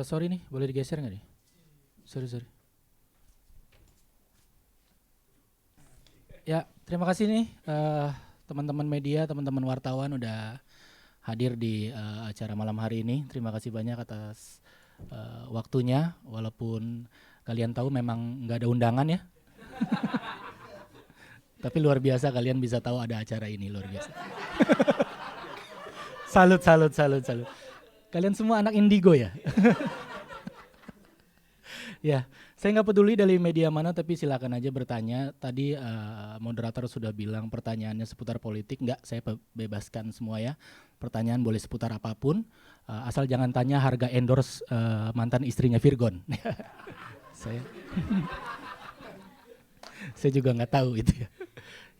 Sorry nih, boleh digeser nggak nih? Sorry. Ya, terima kasih nih teman-teman media, teman-teman wartawan udah hadir di acara malam hari ini. Terima kasih banyak atas waktunya, walaupun kalian tahu memang nggak ada undangan ya. Tapi luar biasa kalian bisa tahu ada acara ini, luar biasa. Salut. Kalian semua anak indigo ya? Ya, saya nggak peduli dari media mana, tapi silakan aja bertanya. Tadi moderator sudah bilang pertanyaannya seputar politik, nggak, saya bebaskan semua ya. Pertanyaan boleh seputar apapun, asal jangan tanya harga endorse mantan istrinya Virgon. Saya juga nggak tahu itu ya.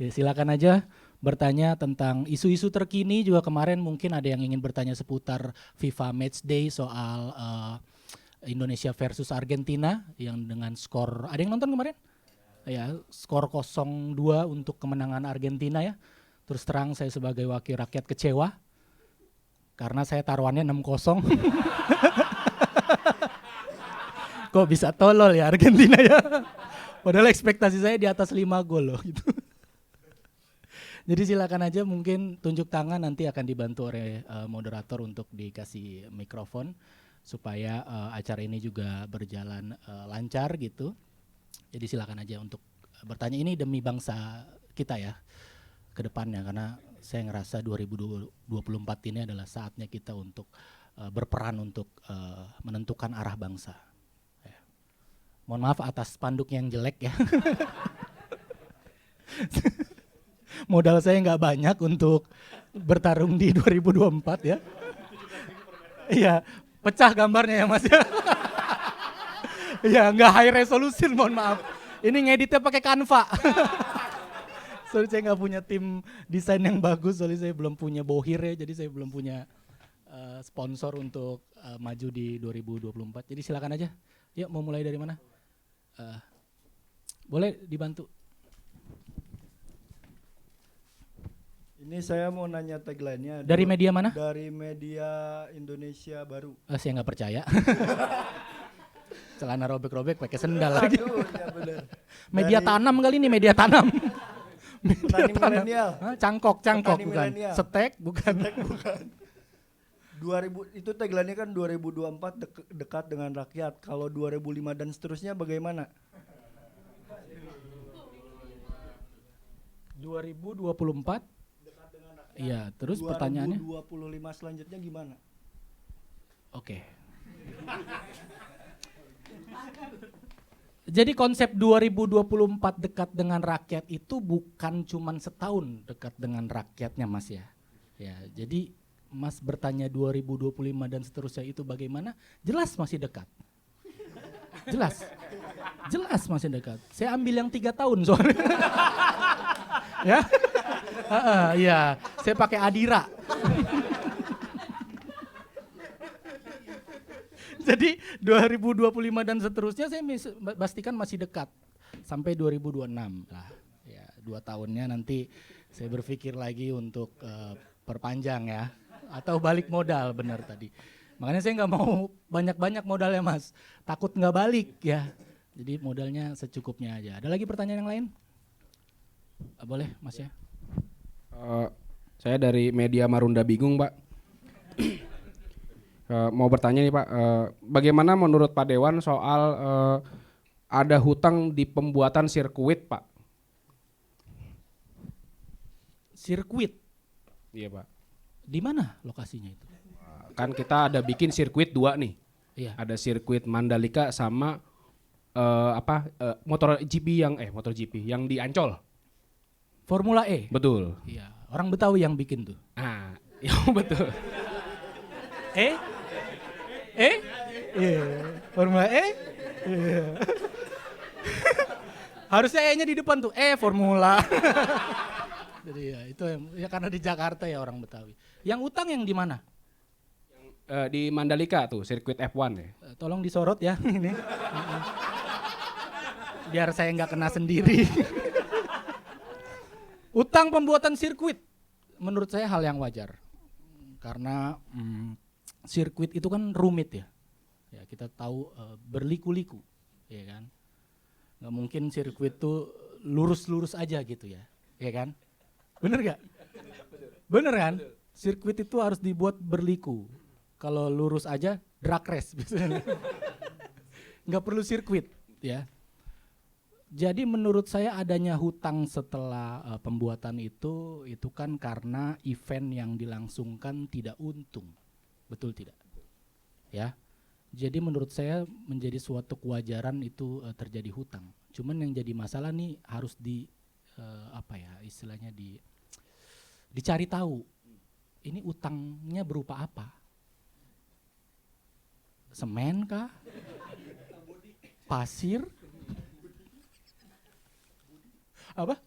Ya, silakan aja bertanya tentang isu-isu terkini. Juga kemarin mungkin ada yang ingin bertanya seputar FIFA Matchday soal Indonesia versus Argentina yang dengan skor, ada yang nonton kemarin? Ya, skor 0-2 untuk kemenangan Argentina ya. Terus terang saya sebagai wakil rakyat kecewa karena saya taruhannya 6-0. Kok bisa tolol ya Argentina ya? Padahal ekspektasi saya di atas 5 gol loh gitu. Jadi silakan aja, mungkin tunjuk tangan, nanti akan dibantu oleh moderator untuk dikasih mikrofon supaya acara ini juga berjalan lancar gitu. Jadi silakan aja untuk bertanya, ini demi bangsa kita ya ke depannya, karena saya ngerasa 2024 ini adalah saatnya kita untuk berperan untuk menentukan arah bangsa. Ya. Mohon maaf atas spanduk yang jelek ya. Modal saya nggak banyak untuk bertarung di 2024 ya. Iya, pecah gambarnya ya Mas ya. Ya nggak high resolution, mohon maaf. Ini ngeditnya pakai Canva. Sorry, saya nggak punya tim desain yang bagus, soalnya saya belum punya bohir ya, jadi saya belum punya sponsor untuk maju di 2024. Jadi silakan aja. Yuk, mau mulai dari mana? Boleh dibantu. Ini saya mau nanya tagline-nya. Dari media mana? Dari media Indonesia Baru. Saya nggak percaya. Celana robek-robek pakai sendal lagi. Aduh, ya bener. Media tanam kali ini, media tanam. Petani milenial. Cangkok Petani bukan. milenial. Setek bukan. Bukan. 2000 itu tagline-nya kan 2024 dekat dengan rakyat. Kalau 2005 dan seterusnya bagaimana? 2024. Iya, terus pertanyaannya? 2025 selanjutnya gimana? Oke. Jadi konsep 2024 dekat dengan rakyat itu bukan cuman setahun dekat dengan rakyatnya Mas ya. Ya, jadi Mas bertanya 2025 dan seterusnya itu bagaimana? Jelas masih dekat. Jelas masih dekat. Saya ambil yang 3 tahun soalnya. Ya. Iya, saya pakai Adira. Jadi 2025 dan seterusnya saya pastikan masih dekat sampai 2026 lah. Ya, 2 tahunnya nanti saya berpikir lagi untuk perpanjang ya, atau balik modal, benar tadi. Makanya saya nggak mau banyak-banyak modalnya Mas, takut nggak balik ya. Jadi modalnya secukupnya aja. Ada lagi pertanyaan yang lain? Boleh Mas ya. Saya dari media Marunda Bingung, Pak. Mau bertanya nih Pak, bagaimana menurut Pak Dewan soal ada hutang di pembuatan sirkuit, Pak? Sirkuit? Iya Pak. Di mana lokasinya itu? Kan kita ada bikin sirkuit 2 nih. Iya. Ada sirkuit Mandalika sama MotoGP yang di Ancol. Formula E? Betul. Iya, orang Betawi yang bikin tuh. Ah, ya betul. Formula E? Iya. Harusnya E-nya di depan tuh, Formula. Jadi ya itu ya karena di Jakarta ya orang Betawi. Yang utang yang di mana? Di Mandalika tuh, sirkuit F1 ya. Tolong disorot ya ini. Biar saya nggak kena sendiri. Utang pembuatan sirkuit menurut saya hal yang wajar. Karena sirkuit itu kan rumit ya. Ya, kita tahu berliku-liku, ya kan? Nggak mungkin sirkuit tuh lurus-lurus aja gitu ya, ya kan? Bener gak? Bener kan? Sirkuit itu harus dibuat berliku. Kalau lurus aja, drag race biasanya. Nggak perlu sirkuit, ya. Jadi menurut saya adanya hutang setelah pembuatan itu kan karena event yang dilangsungkan tidak untung, betul tidak? Ya. Jadi menurut saya menjadi suatu kewajaran itu terjadi hutang. Cuman yang jadi masalah nih harus istilahnya dicari tahu. Ini utangnya berupa apa? Semen kah? Pasir? Apa?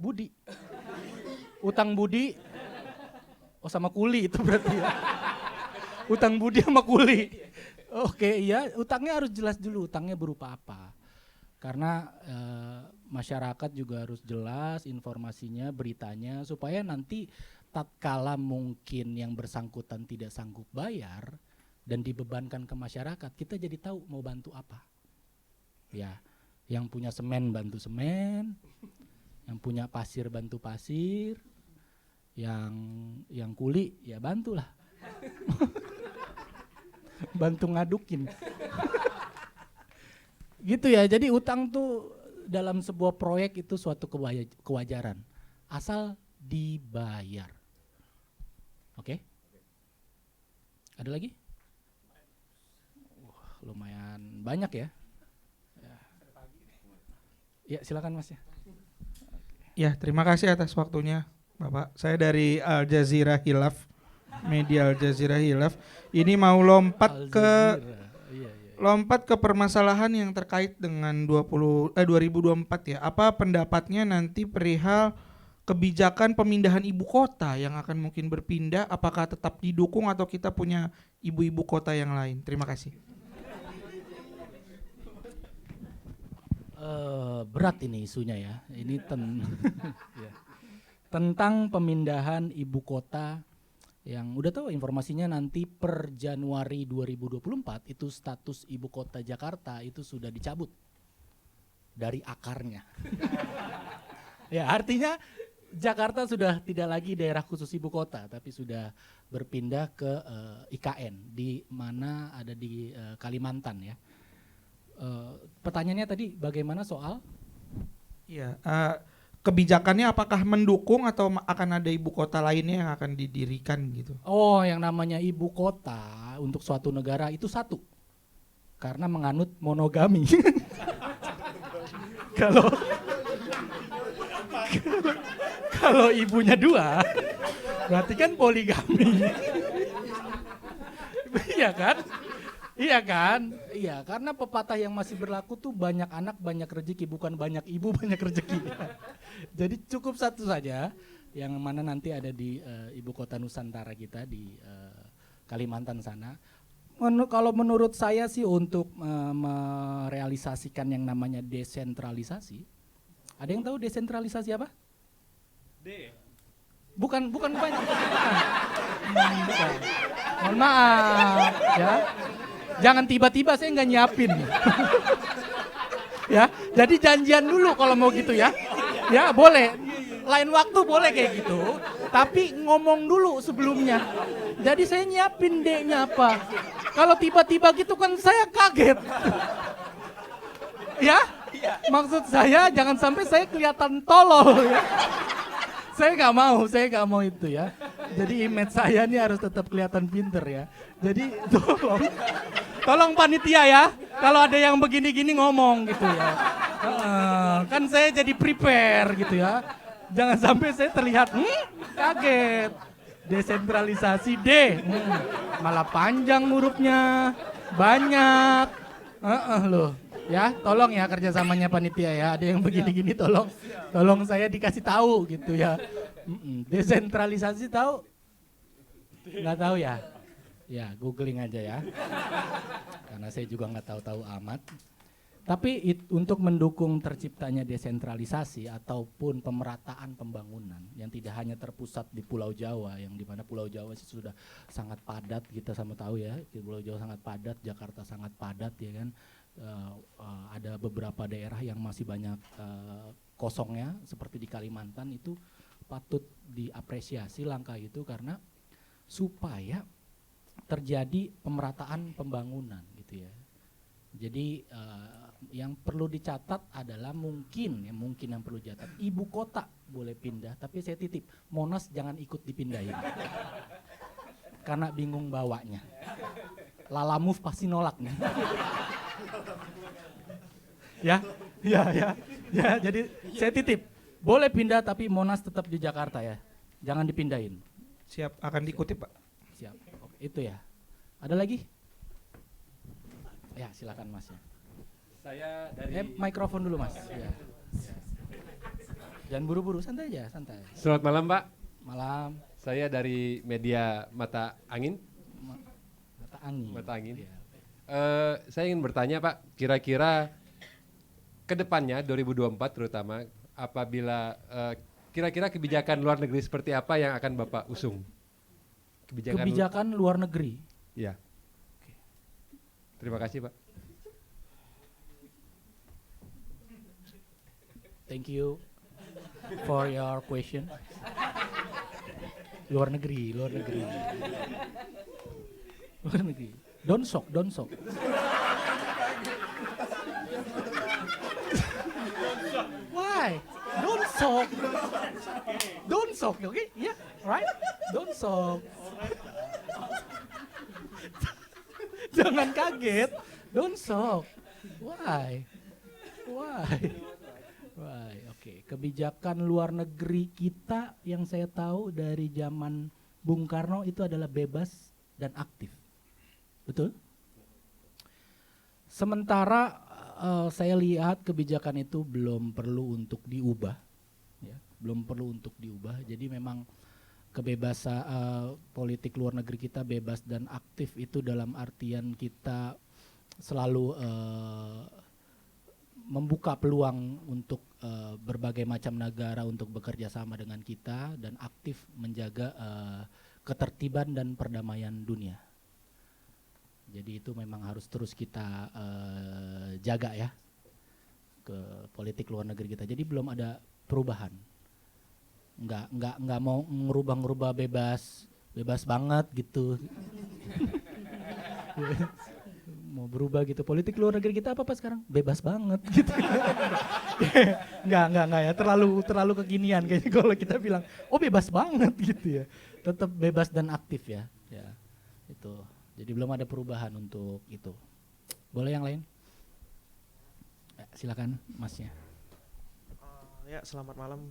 Budi. Utang budi. Oh, sama kuli itu berarti ya. Utang budi sama kuli. Oke, iya, utangnya harus jelas dulu, utangnya berupa apa. Karena masyarakat juga harus jelas informasinya, beritanya, supaya nanti tatkala mungkin yang bersangkutan tidak sanggup bayar dan dibebankan ke masyarakat, kita jadi tahu mau bantu apa. Ya, yang punya semen bantu semen, yang punya pasir bantu pasir, yang kuli ya bantulah. Bantu ngadukin. Gitu ya, jadi utang tuh dalam sebuah proyek itu suatu kewajaran. Asal dibayar. Oke? Ada lagi? Lumayan banyak ya. Ya silakan Mas ya. Ya, terima kasih atas waktunya, Bapak. Saya dari Al Jazeera Hilaf, media Al Jazeera Hilaf. Ini mau lompat ke permasalahan yang terkait dengan 2024 ya. Apa pendapatnya nanti perihal kebijakan pemindahan ibu kota yang akan mungkin berpindah, apakah tetap didukung atau kita punya ibu-ibu kota yang lain? Terima kasih. Berat ini isunya ya. Ini ya. Tentang pemindahan ibu kota yang udah tahu informasinya nanti per Januari 2024 itu status ibu kota Jakarta itu sudah dicabut dari akarnya. Ya, artinya Jakarta sudah tidak lagi daerah khusus ibu kota, tapi sudah berpindah ke IKN di mana ada di Kalimantan ya. Pertanyaannya tadi bagaimana soal? Iya, kebijakannya apakah mendukung atau akan ada ibu kota lainnya yang akan didirikan gitu? Oh, yang namanya ibu kota untuk suatu negara itu satu, karena menganut monogami. Kalau ibunya dua, berarti kan poligami. Iya kan? Iya kan? Iya, karena pepatah yang masih berlaku tuh banyak anak banyak rezeki, bukan banyak ibu banyak rezeki. Jadi cukup satu saja, yang mana nanti ada di ibu kota Nusantara kita di Kalimantan sana. Kalau menurut saya sih untuk merealisasikan yang namanya desentralisasi. Ada yang tahu desentralisasi apa? Bukan banyak. Bukan. Mohon maaf ya. Jangan tiba-tiba saya nggak nyiapin. Ya, jadi janjian dulu kalau mau gitu ya. Ya boleh, lain waktu boleh kayak gitu. Tapi ngomong dulu sebelumnya. Jadi saya nyiapin D-nya apa. Kalau tiba-tiba gitu kan saya kaget. Ya, maksud saya jangan sampai saya kelihatan tolol ya. Saya nggak mau itu ya. Jadi image saya nih harus tetap kelihatan pinter ya. Jadi tolong panitia ya. Kalau ada yang begini-gini ngomong gitu ya. Kan saya jadi prepare gitu ya. Jangan sampai saya terlihat kaget. Desentralisasi D. Malah panjang hurufnya. Banyak. Loh. Ya, tolong ya kerjasamanya panitia ya. Ada yang begini-gini tolong saya dikasih tahu gitu ya. Desentralisasi tahu? Nggak tahu ya? Ya, googling aja ya. Karena saya juga nggak tahu-tahu amat. Tapi untuk mendukung terciptanya desentralisasi ataupun pemerataan pembangunan yang tidak hanya terpusat di Pulau Jawa, yang di mana Pulau Jawa sih sudah sangat padat, kita sama tahu ya, Pulau Jawa sangat padat, Jakarta sangat padat ya kan. Ada beberapa daerah yang masih banyak kosongnya seperti di Kalimantan, itu patut diapresiasi langkah itu karena supaya terjadi pemerataan pembangunan gitu ya. Jadi yang perlu dicatat adalah mungkin yang perlu dicatat, ibu kota boleh pindah, tapi saya titip Monas jangan ikut dipindahin karena bingung bawanya. Lala Move pasti nolak nih. ya, jadi saya titip boleh pindah tapi Monas tetap di Jakarta ya, jangan dipindahin. Siap, akan diikuti Pak. Siap, oke, itu ya. Ada lagi? Ya silakan Mas ya. Saya dari Mikrofon dulu Mas. Ya. Jangan buru-buru, santai aja, santai. Selamat malam Pak. Malam. Saya dari media Mata Angin. Mata angin. Mata Angin. Ya. Saya ingin bertanya Pak, kira-kira ke depannya 2024 terutama apabila kira-kira kebijakan luar negeri seperti apa yang akan Bapak usung? Kebijakan luar negeri. Ya. Terima kasih Pak. Thank you for your question. Luar negeri. Luar negeri. Don't shock. Why? Don't shock, okay? Yeah, right? Don't shock. Jangan kaget. Don't shock. Why? Oke. Kebijakan luar negeri kita yang saya tahu dari zaman Bung Karno itu adalah bebas dan aktif. Betul? Sementara saya lihat kebijakan itu belum perlu untuk diubah. Ya, belum perlu untuk diubah. Jadi memang kebebasan politik luar negeri kita bebas dan aktif itu dalam artian kita selalu membuka peluang untuk berbagai macam negara untuk bekerja sama dengan kita dan aktif menjaga ketertiban dan perdamaian dunia. Jadi itu memang harus terus kita jaga ya ke politik luar negeri kita. Jadi belum ada perubahan. Nggak mau ngerubah bebas banget gitu. Mau berubah gitu. Politik luar negeri kita apa sekarang? Bebas banget gitu. Enggak ya, terlalu kekinian kayaknya kalau kita bilang, "Oh, bebas banget" gitu ya. Tetap bebas dan aktif ya. Ya. Itu. Jadi belum ada perubahan untuk itu. Boleh yang lain? Ya, silakan Masnya. Ya, selamat malam.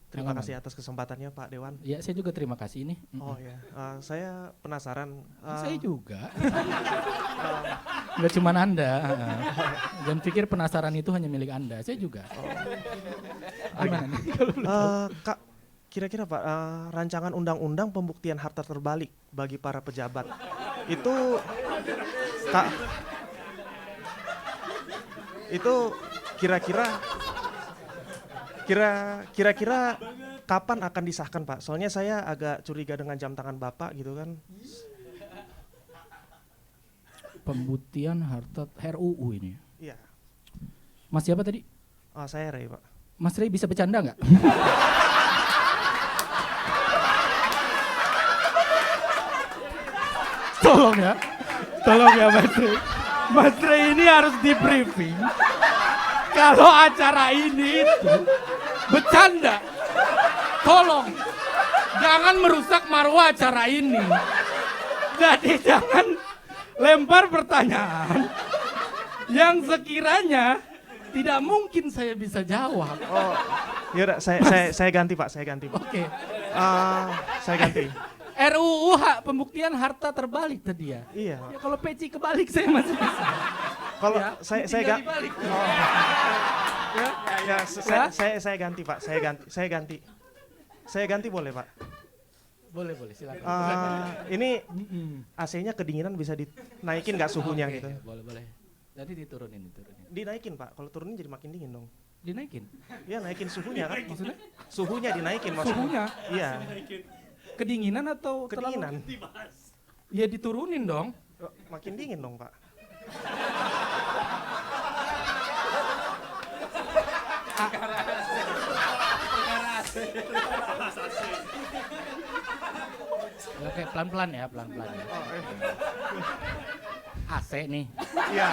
Terima kasih atas kesempatannya Pak Dewan. Ya, saya juga terima kasih ini. Oh ya, saya penasaran. Saya juga. Nggak cuma Anda. Jangan pikir penasaran itu hanya milik Anda. Saya juga. Gimana nih? Kak, kira-kira Pak, rancangan undang-undang pembuktian harta terbalik bagi para pejabat itu, Kak, itu kira-kira kapan akan disahkan Pak? Soalnya saya agak curiga dengan jam tangan Bapak gitu kan. Pembuktian harta RUU ini. Iya. Mas siapa tadi? Saya Ray Pak. Mas Ray bisa bercanda nggak? Tolong ya Mas Ray. Mas Ray ini harus di briefing. Kalau acara ini itu bercanda, tolong jangan merusak marwah acara ini. Jadi jangan lempar pertanyaan yang sekiranya tidak mungkin saya bisa jawab. Oh, yaudah saya ganti Pak, saya ganti Pak. Oke. Saya ganti. RUU pembuktian harta terbalik tadi ya. Iya. Ya, kalau peci kebalik saya masih bisa. Kalau Ya, saya tinggal ganti. dibalik. Saya ganti Pak, saya ganti boleh Pak. Boleh silakan. Ini AC-nya kedinginan bisa dinaikin nggak suhunya Oke, gitu. Boleh. Tadi diturunin. Dinaikin Pak, kalau turunin jadi makin dingin dong. Dinaikin. Iya naikin suhunya kan. Maksudnya? Suhunya dinaikin maksudnya. Suhunya? Iya. Kedinginan atau Kedinginan. Ya diturunin dong. Makin dingin dong Pak. Oke, pelan-pelan ya, pelan-pelan ya. AC nih. Iya.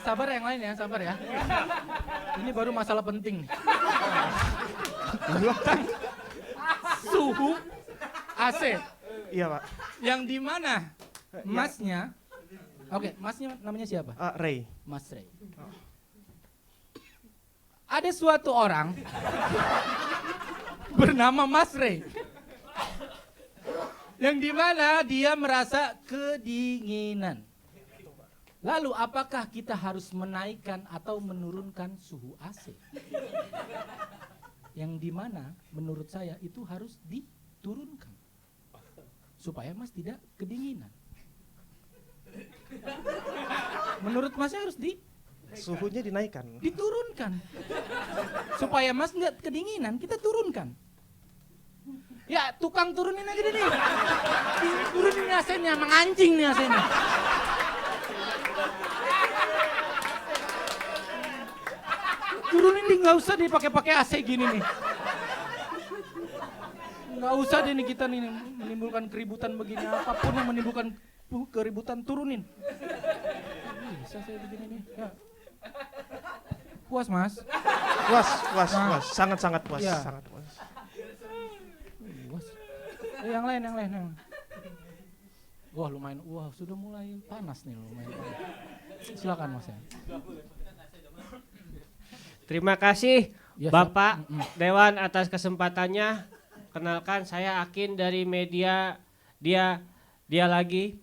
Sabar yang lain ya, sabar ya. Ini baru masalah penting nih. Suhu AC. Iya Pak. Yang di mana? Masnya. Oke, masnya namanya siapa? Ray. Mas Ray. Ada suatu orang bernama Mas Ray. Yang di mana dia merasa kedinginan. Lalu apakah kita harus menaikkan atau menurunkan suhu AC? Yang di mana menurut saya itu harus diturunkan. Supaya Mas tidak kedinginan. Menurut Mas harus Suhunya dinaikkan. diturunkan. Supaya Mas nggak kedinginan, kita turunkan. Ya tukang turunin aja deh nih. Turunin AC-nya, menganjing nih AC-nya. Turunin nih, nggak usah deh pakai AC gini nih. Nggak usah deh nih kita nih menimbulkan keributan begini, apapun yang menimbulkan keributan turunin. Bisa saya begini nih. Ya. Puas Mas? Puas. Sangat puas. Iya. Sangat puas. Puas. Yang lain. Wah lumayan, sudah mulai panas nih lumayan. Silakan Mas ya. Terima kasih Ya, Bapak siap. Dewan atas kesempatannya. Kenalkan saya Akin dari media dia lagi.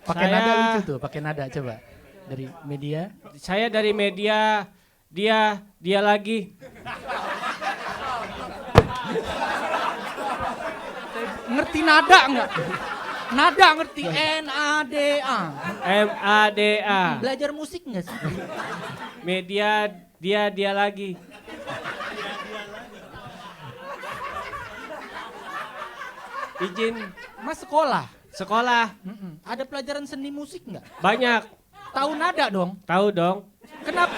Pakai Saya- nada lucu tuh, pakai nada coba. Dari media. Saya dari media dia lagi. Ngerti nada enggak? Nada ngerti NADA. MADA. Belajar musik enggak sih? Media dia lagi. Izin Mas sekolah. sekolah Ada pelajaran seni musik enggak? banyak. Tahu nada dong. Tahu dong. Kenapa?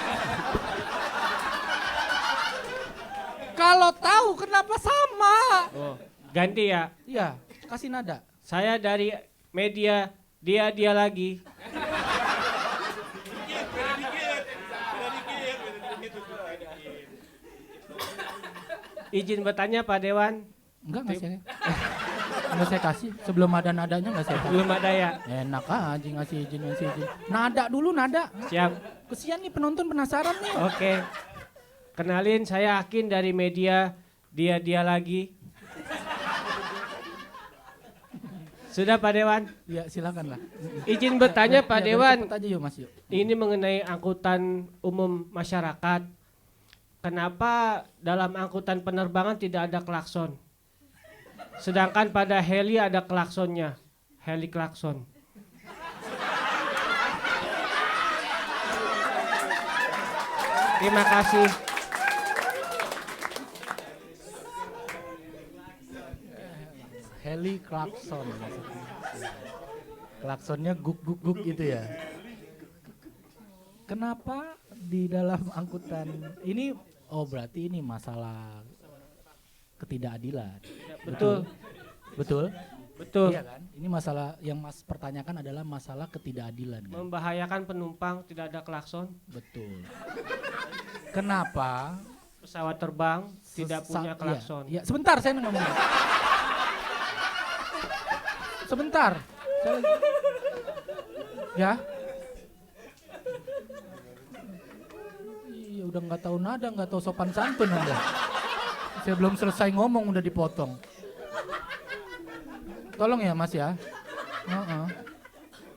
Kalau tahu kenapa sama? Oh, ganti ya. Iya, kasih nada. Saya dari media dia lagi. Izin bertanya Pak Dewan. Enggak saya. Enggak saya kasih. Sebelum ada nadanya enggak saya kasih. Belum ada ya. Enak aja ngasih izin. Nada dulu nada. Siap. Kesian nih penonton penasaran nih. Oke. Kenalin saya Akin dari media dia lagi. Sudah Pak Dewan. Ya silakan lah. Izin bertanya Pak Ya, Dewan. cepet aja yuk Mas yuk. Ini mengenai angkutan umum masyarakat. Kenapa dalam angkutan penerbangan tidak ada klakson? Sedangkan pada heli ada klaksonnya. Heli klakson. Terima kasih. Heli klakson maksudnya. Klaksonnya guk gitu ya. Kenapa di dalam angkutan ini berarti ini masalah ketidakadilan. Betul. Betul? Betul. Iya kan? Ini masalah yang Mas pertanyakan adalah masalah ketidakadilan kan? Membahayakan penumpang tidak ada klakson. Betul. Kenapa Pesawat terbang tidak punya klakson. Iya, sebentar saya ngomong. Sebentar. Saya lagi. Ya. Iya, udah nggak tahu nada, nggak tahu sopan santun Anda. Saya belum selesai ngomong udah dipotong. Tolong ya Mas ya.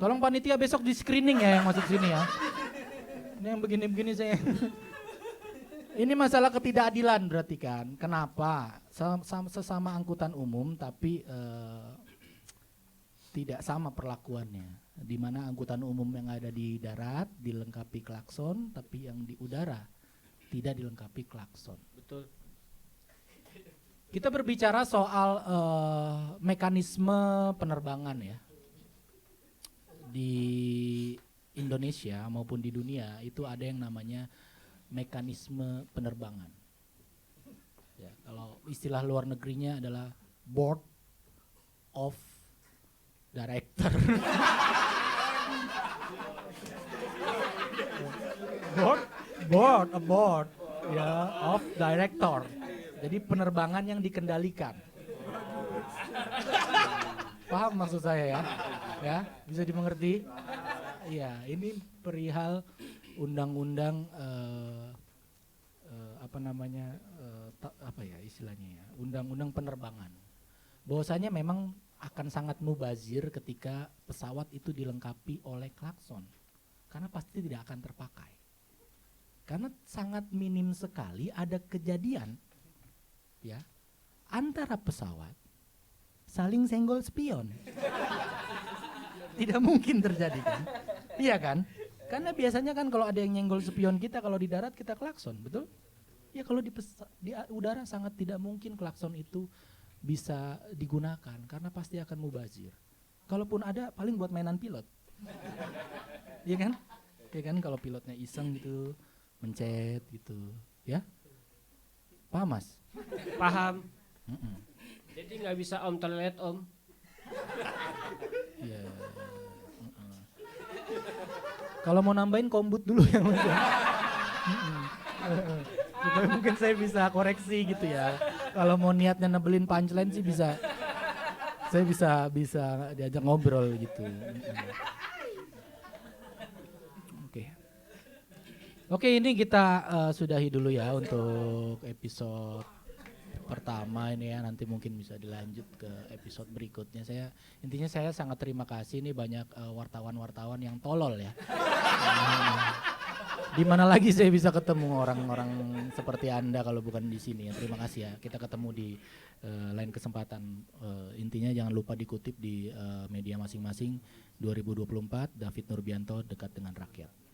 Tolong panitia besok di screening ya yang masuk sini ya. Ini yang begini-begini saya. Ini masalah ketidakadilan berarti kan. Kenapa? Sesama angkutan umum tapi tidak sama perlakuannya. Di mana angkutan umum yang ada di darat dilengkapi klakson, tapi yang di udara tidak dilengkapi klakson. Betul. Kita berbicara soal mekanisme penerbangan ya. Di Indonesia maupun di dunia itu ada yang namanya mekanisme penerbangan. Ya, kalau istilah luar negerinya adalah Board of Director. board ya of Director. Jadi penerbangan yang dikendalikan. Paham maksud saya ya? Ya, bisa dimengerti? Iya, ini perihal undang-undang apa namanya apa ya istilahnya ya? Undang-undang penerbangan. Bahwasanya memang akan sangat mubazir ketika pesawat itu dilengkapi oleh klakson. Karena pasti tidak akan terpakai. Karena sangat minim sekali ada kejadian ya antara pesawat saling senggol spion. Tidak mungkin terjadi kan? Iya kan? Karena biasanya kan kalau ada yang nyenggol spion kita, kalau di darat kita klakson, betul? Ya kalau di udara sangat tidak mungkin klakson itu bisa digunakan karena pasti akan mubazir. Kalaupun ada paling buat mainan pilot. Iya kan? Iya kan kalau pilotnya iseng gitu, mencet gitu, ya? Paham Mas? Paham. Jadi nggak bisa om toilet om. Iya. Kalau mau nambahin kombut dulu ya Mas. Supaya mungkin saya bisa koreksi gitu ya. Kalau mau niatnya nebelin punchline sih bisa. Saya bisa diajak ngobrol gitu. Oke, ini kita sudahi dulu ya untuk episode pertama ini ya. Nanti mungkin bisa dilanjut ke episode berikutnya. Intinya saya sangat terima kasih, ini banyak wartawan-wartawan yang tolol ya. Di mana lagi saya bisa ketemu orang-orang seperti Anda kalau bukan di sini ya. Terima kasih ya. Kita ketemu di lain kesempatan. Intinya jangan lupa dikutip di media masing-masing. 2024 David Nurbianto, dekat dengan rakyat.